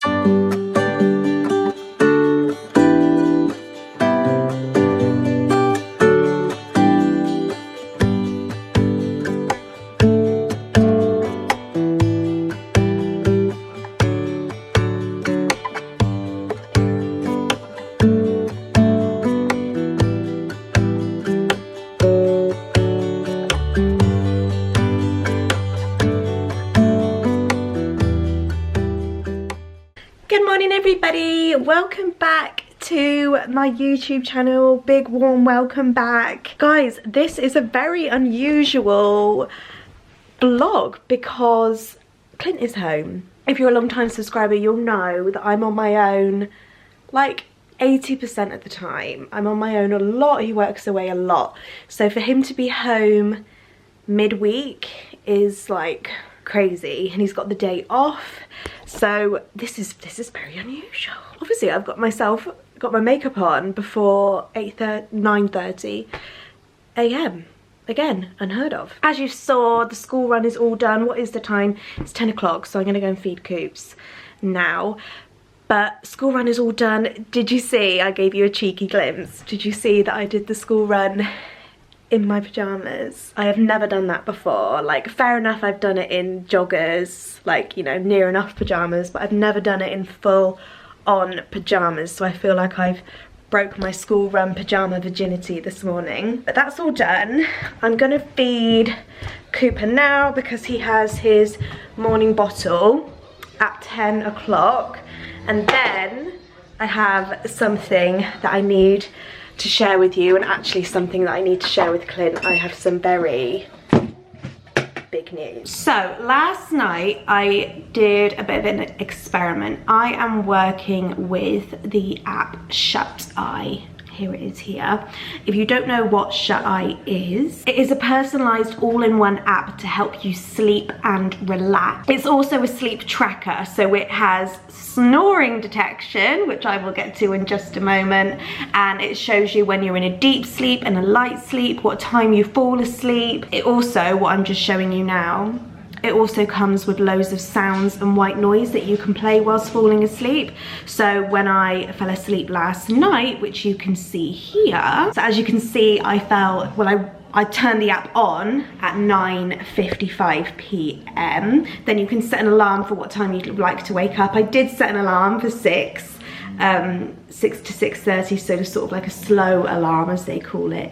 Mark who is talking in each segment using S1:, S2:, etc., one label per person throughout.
S1: Good morning everybody, welcome back to my YouTube channel. Big warm welcome back. Guys, this is a very unusual vlog because Clint is home. If you're a long time subscriber, you'll know that I'm on my own like 80% of the time. I'm on my own a lot, he works away a lot. So for him to be home midweek is like crazy, and he's got the day off. So this is very unusual. Obviously I've got my makeup on before 9:30 a.m. Again, unheard of. As you saw, the school run is all done. What is the time? It's 10 o'clock, so I'm gonna go and feed Coops now. But school run is all done. Did you see, I gave you a cheeky glimpse. Did you see that I did the school run in my pajamas? I have never done that before. Like, fair enough, I've done it in joggers, like, you know, near enough pajamas, but I've never done it in full on pajamas. So I feel like I've broke my school run pajama virginity this morning. But that's all done. I'm gonna feed Cooper now because he has his morning bottle at 10 o'clock. And then I have something that I need to share with you, and actually something that I need to share with Clint. I have some very big news. So last night I did a bit of an experiment. I am working with the app Shut Eye. Here it is here. If you don't know what Shut Eye is, it is a personalized all-in-one app to help you sleep and relax. It's also a sleep tracker, so it has snoring detection, which I will get to in just a moment, and it shows you when you're in a deep sleep and a light sleep, what time you fall asleep. It also, what I'm just showing you now, it also comes with loads of sounds and white noise that you can play whilst falling asleep. So when I fell asleep last night, which you can see here, so as you can see, I turned the app on at 9:55 p.m. Then you can set an alarm for what time you'd like to wake up. I did set an alarm for 6 to 6:30, so it's sort of like a slow alarm, as they call it.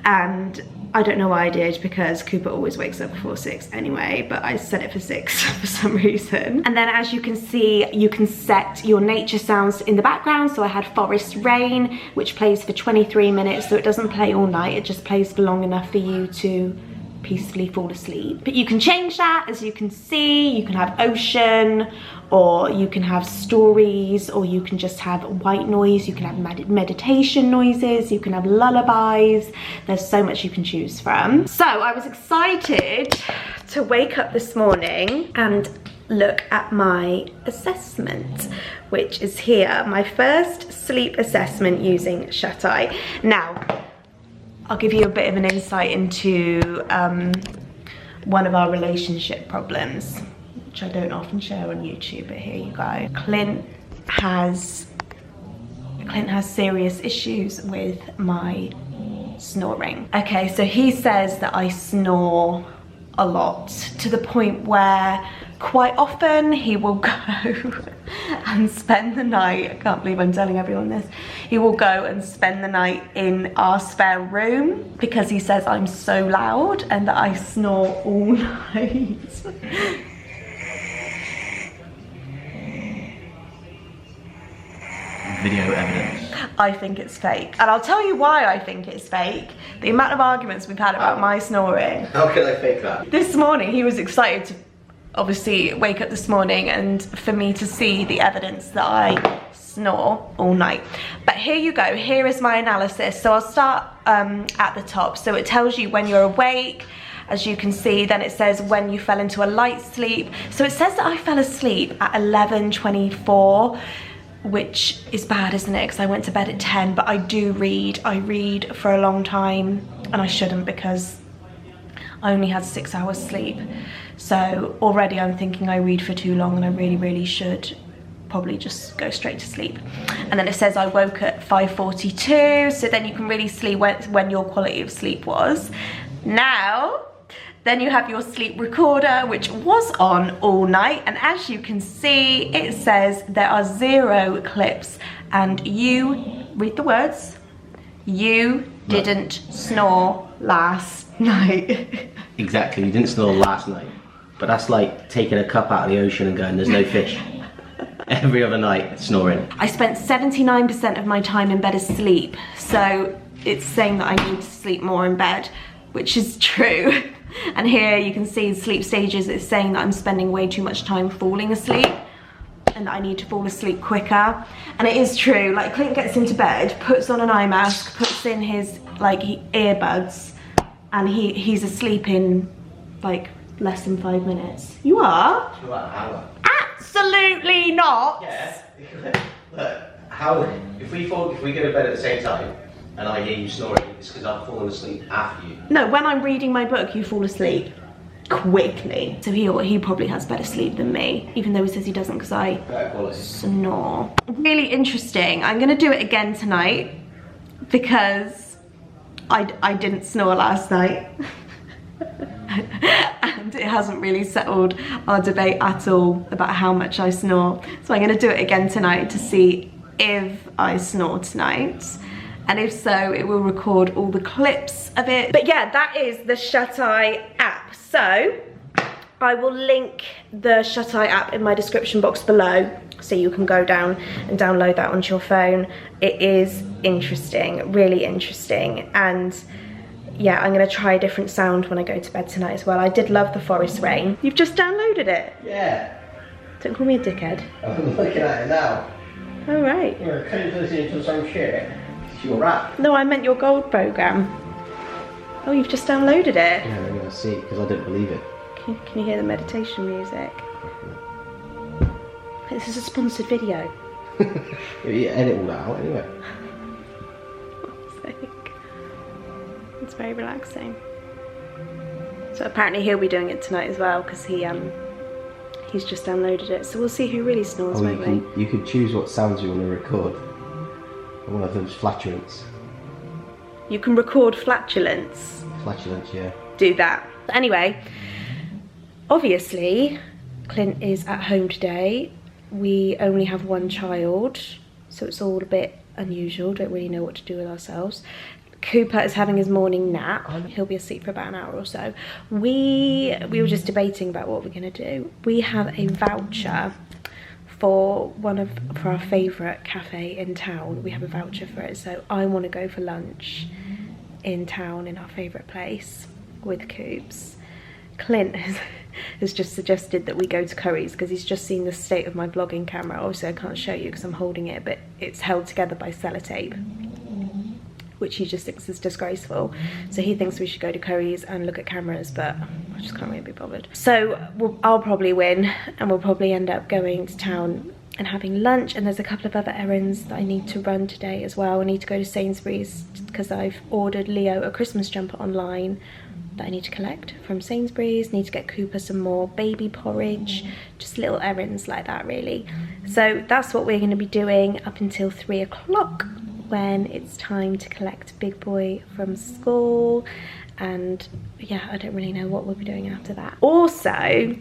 S1: And I don't know why I did, because Cooper always wakes up before 6 anyway, but I set it for 6 for some reason. And then as you can see, you can set your nature sounds in the background. So I had Forest Rain, which plays for 23 minutes, so it doesn't play all night, it just plays for long enough for you to peacefully fall asleep. But you can change that, as you can see. You can have ocean, or you can have stories, or you can just have white noise. You can have meditation noises, you can have lullabies. There's so much you can choose from. So I was excited to wake up this morning and look at my assessment, which is here, my first sleep assessment using Shut Eye. Now, I'll give you a bit of an insight into one of our relationship problems, which I don't often share on YouTube, but here you go. Clint has serious issues with my snoring. Okay, so he says that I snore a lot, to the point where quite often he will go and spend the night, I can't believe I'm telling everyone this, he will go and spend the night in our spare room because he says I'm so loud and that I snore all night.
S2: Video evidence.
S1: I think it's fake, and I'll tell you why I think it's fake. The amount of arguments we've had about my snoring.
S2: How can I fake that?
S1: This morning he was excited to obviously wake up this morning and for me to see the evidence that I snore all night. But here you go, here is my analysis. So I'll start at the top. So it tells you when you're awake, as you can see. Then it says when you fell into a light sleep. So it says that I fell asleep at 11:24, which is bad, isn't it? Because I went to bed at 10, but I do read. I read for a long time, and I shouldn't because I only had 6 hours sleep. So already I'm thinking I read for too long, and I really, really should probably just go straight to sleep. And then it says I woke at 5:42, so then you can really see when your quality of sleep was. Now, then you have your sleep recorder, which was on all night, and as you can see, it says there are 0 clips, and you, read the words, you didn't snore last night.
S3: Exactly, you didn't snore last night. But that's like taking a cup out of the ocean and going, there's no fish. Every other night, snoring.
S1: I spent 79% of my time in bed asleep, so it's saying that I need to sleep more in bed, which is true. And here you can see sleep stages, it's saying that I'm spending way too much time falling asleep and that I need to fall asleep quicker. And it is true, like Clint gets into bed, puts on an eye mask, puts in his like earbuds, and he's asleep in like less than 5 minutes. You are?
S3: For about an hour.
S1: Absolutely not.
S3: Yeah. Look, how if we go to bed at the same time and I hear you snoring, it's because I've fallen asleep after you.
S1: No, when I'm reading my book, you fall asleep quickly. So he probably has better sleep than me, even though he says he doesn't because I snore. Really interesting. I'm gonna do it again tonight because I didn't snore last night. And it hasn't really settled our debate at all about how much I snore. So I'm gonna do it again tonight to see if I snore tonight. And if so, it will record all the clips of it. But yeah, that is the Shut Eye app. So I will link the Shut Eye app in my description box below, so you can go down and download that onto your phone. It is interesting, really interesting. And yeah, I'm gonna try a different sound when I go to bed tonight as well. I did love the forest rain. You've just downloaded it?
S3: Yeah.
S1: Don't call me a dickhead.
S3: I'm looking at it now.
S1: Oh, right.
S3: You're listening to some shit. It's your rap.
S1: No, I meant your gold program. Oh, you've just downloaded it?
S3: Yeah, I'm gonna see, because I didn't believe it.
S1: Can you hear the meditation music? This is a sponsored video.
S3: You edit all that out anyway.
S1: It's very relaxing. So apparently he'll be doing it tonight as well because he's just downloaded it. So we'll see who really snores, won't we?
S3: You could choose what sounds you want to record. And one of them's flatulence.
S1: You can record flatulence.
S3: Flatulence, yeah.
S1: Do that. But anyway, obviously Clint is at home today. We only have one child, so it's all a bit unusual. Don't really know what to do with ourselves. Cooper is having his morning nap. He'll be asleep for about an hour or so. We were just debating about what we're gonna do. We have a voucher for our favourite cafe in town. We have a voucher for it, so I want to go for lunch in town in our favourite place with Coops. Clint has just suggested that we go to Curry's because he's just seen the state of my vlogging camera. Obviously I can't show you because I'm holding it, but it's held together by sellotape, which he just thinks is disgraceful. So he thinks we should go to Curry's and look at cameras, but I just can't really be bothered. So I'll probably win, and we'll probably end up going to town and having lunch. And there's a couple of other errands that I need to run today as well. I need to go to Sainsbury's because I've ordered Leo a Christmas jumper online that I need to collect from Sainsbury's. Need to get Cooper some more baby porridge, just little errands like that really. So that's what we're going to be doing up until 3 o'clock. When it's time to collect Big Boy from school. And yeah, I don't really know what we'll be doing after that. Also,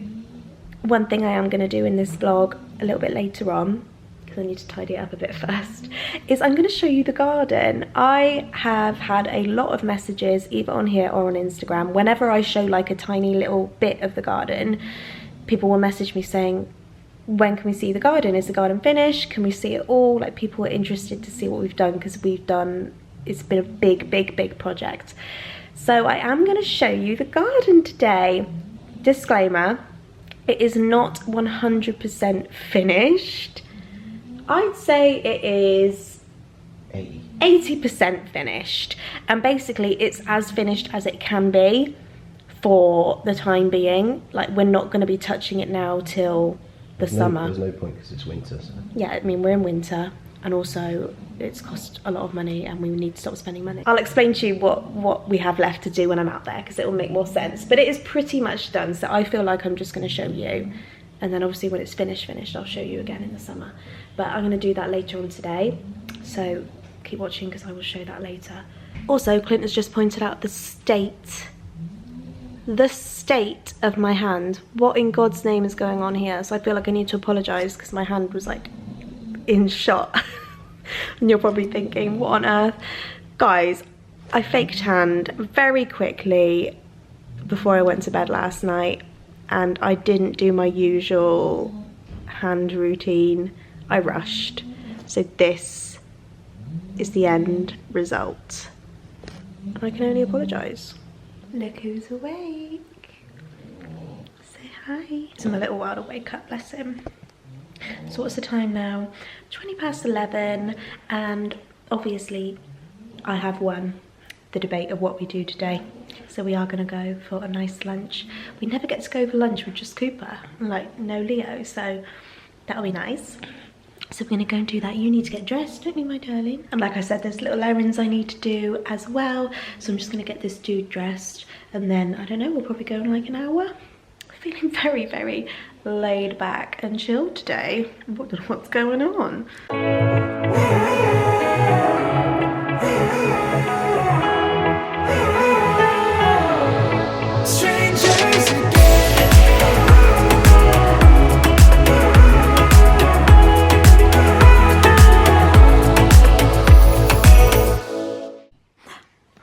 S1: one thing I am going to do in this vlog a little bit later on, because I need to tidy it up a bit first, is I'm going to show you the garden. I have had a lot of messages either on here or on Instagram. Whenever I show like a tiny little bit of the garden, people will message me saying, when can we see the garden? Is the garden finished? Can we see it all? Like, people are interested to see what we've done because it's been a big project. So I am going to show you the garden today. Disclaimer, it is not 100% finished. I'd say it is 80% finished. And basically it's as finished as it can be for the time being. Like, we're not going to be touching it now till the summer.
S3: There's no point because it's winter. So.
S1: Yeah, I mean, we're in winter, and also it's cost a lot of money and we need to stop spending money. I'll explain to you what we have left to do when I'm out there because it will make more sense. But it is pretty much done, so I feel like I'm just going to show you and then obviously when it's finished, I'll show you again in the summer. But I'm going to do that later on today, so keep watching because I will show that later. Also, Clint has just pointed out the state of my hand. What in God's name is going on here? So I feel like I need to apologise because my hand was like in shot. And you're probably thinking, what on earth? Guys, I fake tanned very quickly before I went to bed last night, and I didn't do my usual hand routine. I rushed. So this is the end result. And I can only apologise. Look who's awake. Say hi. It's my little while to wake up, bless him. So what's the time now? 20 past 11, and obviously I have won the debate of what we do today. So we are going to go for a nice lunch. We never get to go for lunch with just Cooper, like no Leo, so that'll be nice. So we're going to go and do that. You need to get dressed, don't you, my darling? And like I said, there's little errands I need to do as well. So I'm just going to get this dude dressed, and then, I don't know, we'll probably go in like an hour. Feeling very, very laid back and chilled today. What's going on?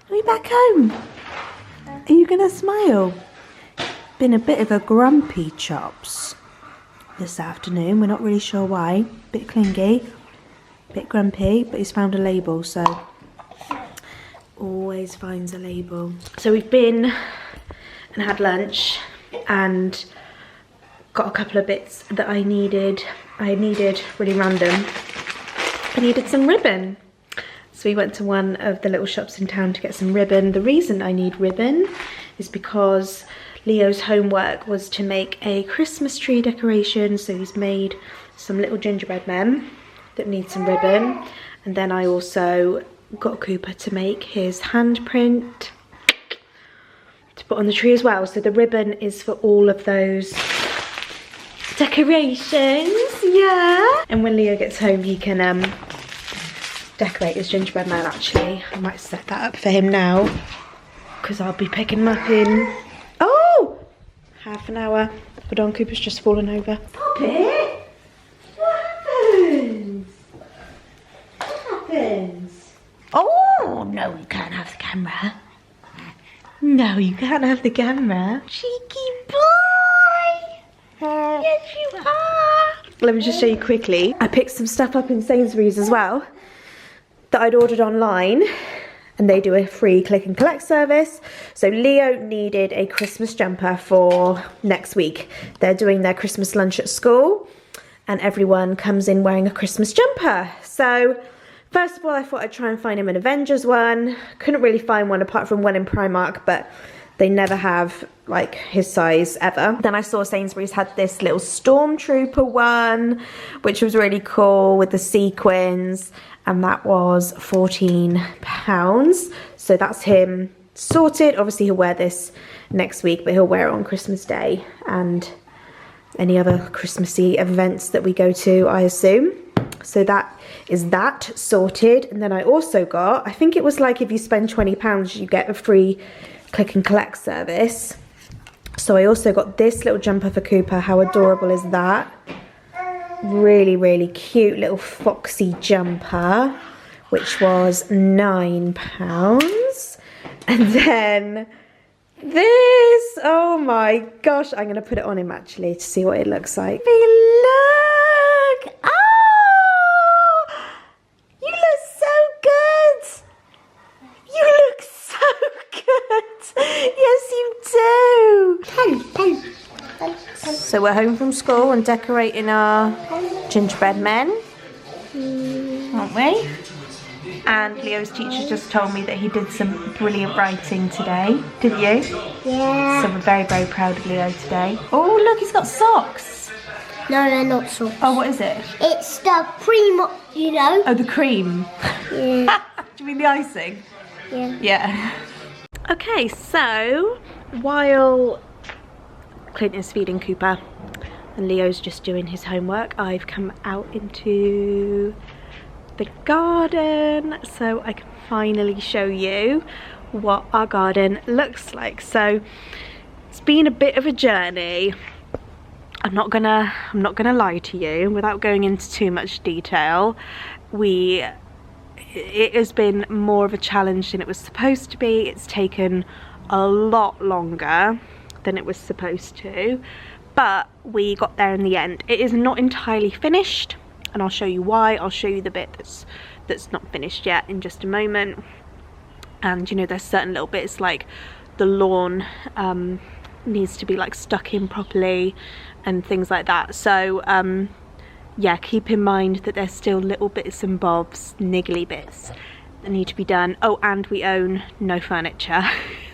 S1: Are we back home? Are you gonna smile? Been a bit of a grumpy chops this afternoon. We're not really sure why. Bit clingy, bit grumpy, but he's found a label, so always finds a label. So we've been and had lunch and got a couple of bits that I needed really random. I needed some ribbon. So we went to one of the little shops in town to get some ribbon. The reason I need ribbon is because Leo's homework was to make a Christmas tree decoration, so he's made some little gingerbread men that need some ribbon. And then I also got Cooper to make his handprint to put on the tree as well. So the ribbon is for all of those decorations, yeah. And when Leo gets home, he can decorate his gingerbread man. Actually, I might set that up for him now because I'll be picking him up in half an hour. Hold on, Cooper's just fallen over. Poppy! What happens? What happens? Oh, no, you can't have the camera. No, you can't have the camera. Cheeky boy! Yes, you are! Let me just show you quickly. I picked some stuff up in Sainsbury's as well that I'd ordered online. And they do a free click and collect service. So Leo needed a Christmas jumper for next week. They're doing their Christmas lunch at school and everyone comes in wearing a Christmas jumper. So first of all, I thought I'd try and find him an Avengers one. Couldn't really find one apart from one in Primark, but they never have like his size ever. Then I saw Sainsbury's had this little Stormtrooper one, which was really cool with the sequins. And that was £14. So that's him sorted. Obviously he'll wear this next week, but he'll wear it on Christmas Day and any other Christmassy events that we go to, I assume. So that is that sorted. And then I also got, I think it was like if you spend £20, you get a free click and collect service. So I also got this little jumper for Cooper. How adorable is that? Really, really cute little foxy jumper, which was £9. And then this, oh my gosh, I'm gonna put it on him actually to see what it looks like. Look, oh, you look so good. You look so good. Yes, you do. So we're home from school and decorating our gingerbread men, aren't we? And Leo's teacher just told me that he did some brilliant writing today. Did you?
S4: Yeah.
S1: So we're very, very proud of Leo today. Oh, look, he's got socks.
S4: No, they're not socks.
S1: Oh, what is it?
S4: It's the cream, you know.
S1: Oh, the cream.
S4: Yeah.
S1: Do you mean the icing?
S4: Yeah.
S1: Yeah. Okay, so while Clint is feeding Cooper, and Leo's just doing his homework, I've come out into the garden so I can finally show you what our garden looks like. So it's been a bit of a journey. I'm not gonna lie to you without going into too much detail. It has been more of a challenge than it was supposed to be. It's taken a lot longer than it was supposed to, but we got there in the end. It is not entirely finished, and I'll show you why. I'll show you the bit that's not finished yet in just a moment. And you know, there's certain little bits like the lawn needs to be like stuck in properly and things like that. So yeah, keep in mind that there's still little bits and bobs, niggly bits that need to be done. Oh, and we own no furniture.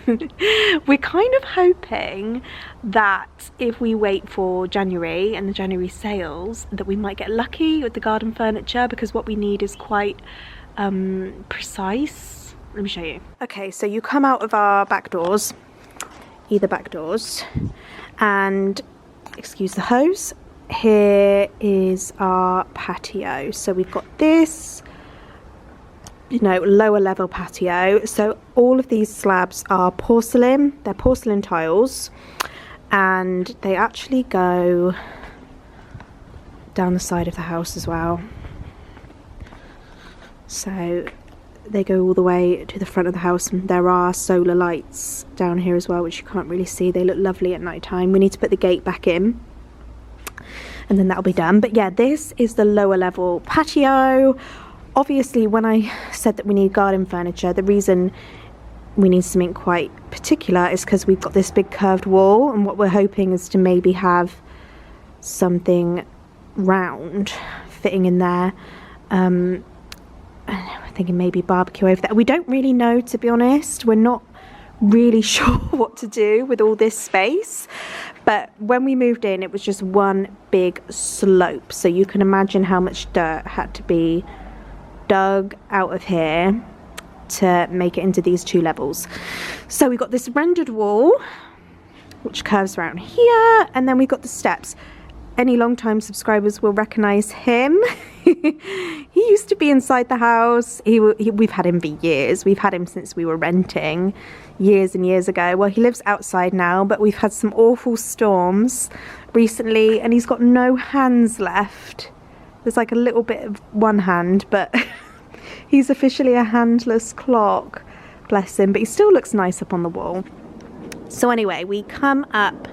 S1: We're kind of hoping that if we wait for January and the January sales, that we might get lucky with the garden furniture, because what we need is quite precise. Let me show you. Okay, so you come out of our back doors, either back doors, and excuse the hose, here is our patio. So we've got this, you know, lower level patio. So all of these slabs are porcelain. They're porcelain tiles, and they actually go down the side of the house as well. So they go all the way to the front of the house, and there are solar lights down here as well, which you can't really see. They look lovely at night time. We need to put the gate back in, and then that'll be done. But yeah, this is the lower level patio. Obviously, when I said that we need garden furniture, the reason we need something quite particular is because we've got this big curved wall, and what we're hoping is to maybe have something round fitting in there. I'm thinking maybe barbecue over there. We don't really know, to be honest. We're not really sure what to do with all this space. But when we moved in, it was just one big slope. So you can imagine how much dirt had to be dug out of here to make it into these two levels. So we've got this rendered wall, which curves around here, and then we've got the steps. Any long-time subscribers will recognise him. He used to be inside the house. We've had him for years. We've had him since we were renting years and years ago. Well, he lives outside now, but we've had some awful storms recently, and he's got no hands left. There's like a little bit of one hand, but he's officially a handless clock. Bless him, but he still looks nice up on the wall. So anyway, we come up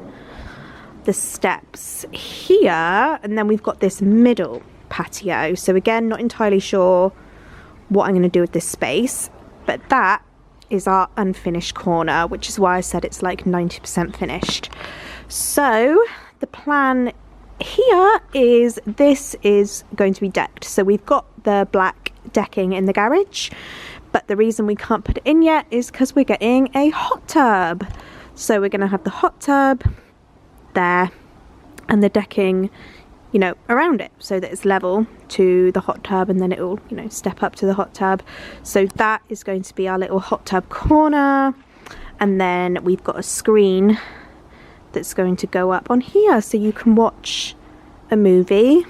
S1: the steps here, and then we've got this middle patio. So again, not entirely sure what I'm going to do with this space, but that is our unfinished corner, which is why I said it's like 90% finished. So the plan here is this is going to be decked. So we've got the black decking in the garage, but the reason we can't put it in yet is because we're getting a hot tub. So we're going to have the hot tub there and the decking, you know, around it, so that it's level to the hot tub, and then it will, you know, step up to the hot tub. So that is going to be our little hot tub corner, and then we've got a screen that's going to go up on here so you can watch a movie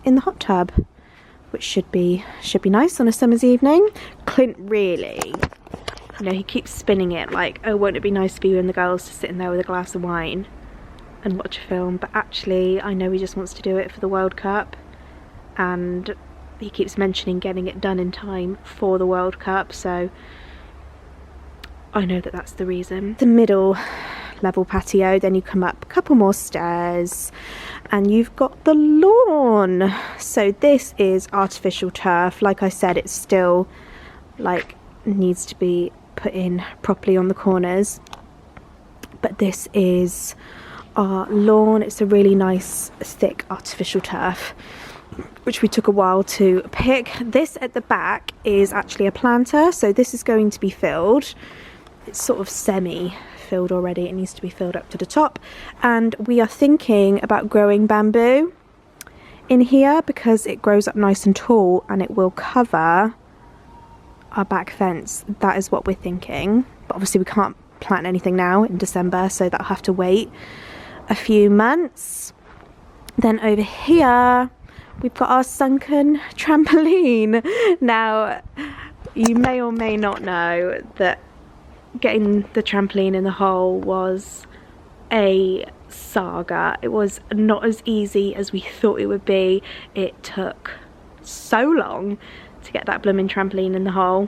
S1: in the hot tub, which should be nice on a summer's evening. Clint really, you know, he keeps spinning it like, oh, won't it be nice for you and the girls to sit in there with a glass of wine and watch a film, but actually I know he just wants to do it for the World Cup, and he keeps mentioning getting it done in time for the World Cup, so I know that that's the reason. The middle level patio, then you come up a couple more stairs and you've got the lawn. So this is artificial turf. Like I said, it's still like needs to be put in properly on the corners, but this is our lawn. It's a really nice thick artificial turf, which we took a while to pick. This at the back is actually a planter, so this is going to be filled. It's sort of semi filled already. It needs to be filled up to the top, and we are thinking about growing bamboo in here because it grows up nice and tall and it will cover our back fence. That is what we're thinking, but obviously we can't plant anything now in December, so that'll have to wait a few months. Then over here, we've got our sunken trampoline. Now, you may or may not know that getting the trampoline in the hole was a saga. It was not as easy as we thought it would be. It took so long to get that blooming trampoline in the hole.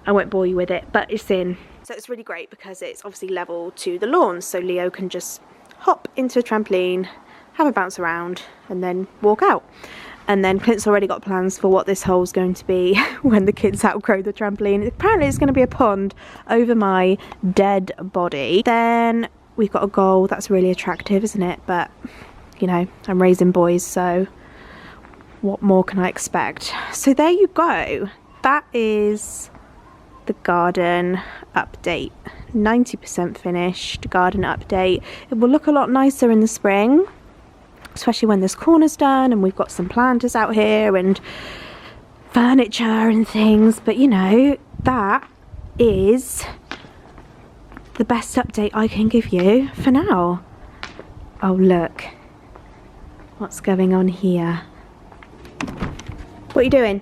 S1: I won't bore you with it, but it's in. So it's really great because it's obviously level to the lawn, so Leo can just hop into a trampoline, have a bounce around, and then walk out. And then Clint's already got plans for what this hole's going to be when the kids outgrow the trampoline. Apparently it's going to be a pond over my dead body. Then we've got a goal. That's really attractive, isn't it? But, you know, I'm raising boys, so what more can I expect? So there you go. That is the garden update. 90% finished garden update. It will look a lot nicer in the spring, especially when this corner's done and we've got some planters out here and furniture and things. But you know, that is the best update I can give you for now. Oh look, what's going on here? What are you doing?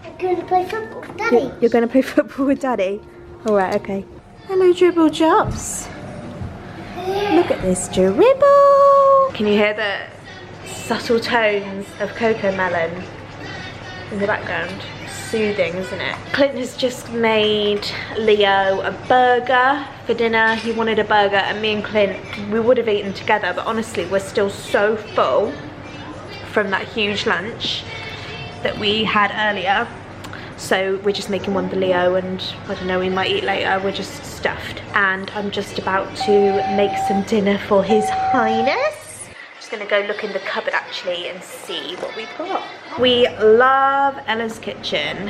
S4: I'm going to play football with Daddy.
S1: You're going to play football with Daddy? Alright, okay. Hello, Dribble Drops. Look at this dribble. Can you hear the subtle tones of cocoa melon in the background? Soothing, isn't it? Clint has just made Leo a burger for dinner. He wanted a burger, and me and Clint, we would have eaten together, but honestly we're still so full from that huge lunch that we had earlier. So we're just making one for Leo, and I don't know, we might eat later. We're just stuffed. And I'm just about to make some dinner for His Highness. Just gonna go look in the cupboard actually and see what we've got. We love Ella's kitchen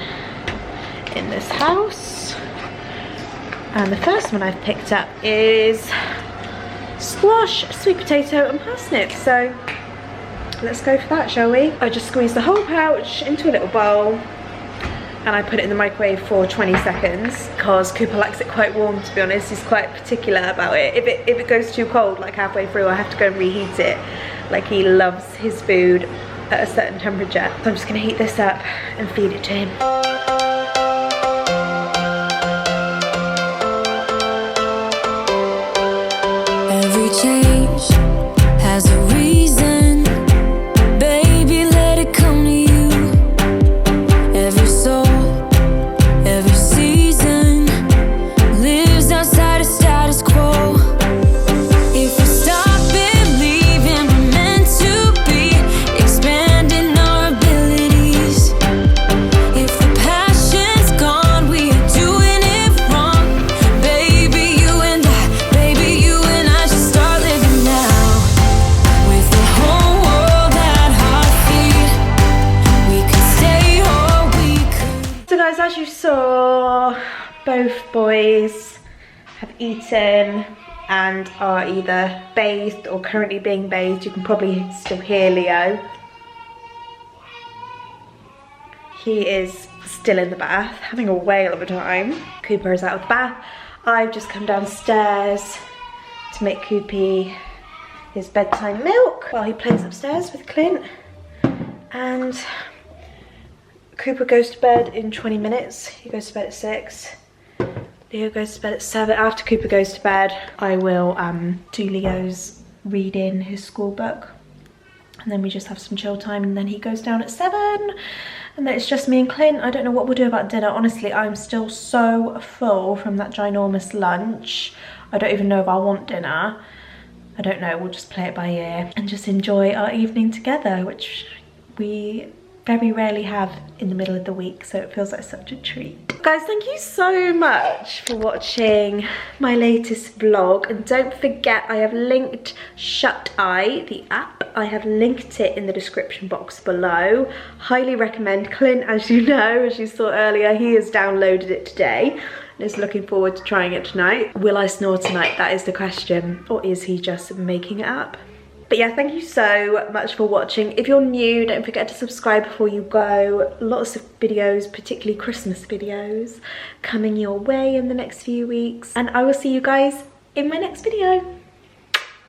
S1: in this house. And the first one I've picked up is squash, sweet potato and parsnip. So let's go for that, shall we? I just squeezed the whole pouch into a little bowl and I put it in the microwave for 20 seconds because Cooper likes it quite warm, to be honest. He's quite particular about it. If it goes too cold, like halfway through, I have to go and reheat it. Like, he loves his food at a certain temperature. So I'm just gonna heat this up and feed it to him.
S5: Every change has a reason, baby, let it come to you. Every soul, every season lives outside of status quo. If we stop believing we're meant to be, expanding our abilities. If the passion's gone, we are doing it wrong. Baby, you and I should start living now. With the whole world at our feet, we could stay or we could.
S1: So guys, as you saw, both boys have eaten and are either bathed or currently being bathed. You can probably still hear Leo. He is still in the bath, having a whale of a time. Cooper is out of the bath. I've just come downstairs to make Coopy his bedtime milk while he plays upstairs with Clint. And Cooper goes to bed in 20 minutes. He goes to bed at 6. Leo goes to bed at 7. After Cooper goes to bed, I will do Leo's reading his school book. And then we just have some chill time, and then he goes down at 7. And then it's just me and Clint. I don't know what we'll do about dinner. Honestly, I'm still so full from that ginormous lunch. I don't even know if I want dinner. I don't know, we'll just play it by ear and just enjoy our evening together, which we very rarely have in the middle of the week, so it feels like such a treat. Guys, thank you so much for watching my latest vlog, and don't forget I have linked Shut Eye, the app. I have linked it in the description box below. Highly recommend. Clint, as you know, as you saw earlier, he has downloaded it today and is looking forward to trying it tonight. Will I snore tonight? That is the question. Or is he just making it up? But yeah, thank you so much for watching. If you're new, don't forget to subscribe before you go. Lots of videos, particularly Christmas videos, coming your way in the next few weeks. And I will see you guys in my next video.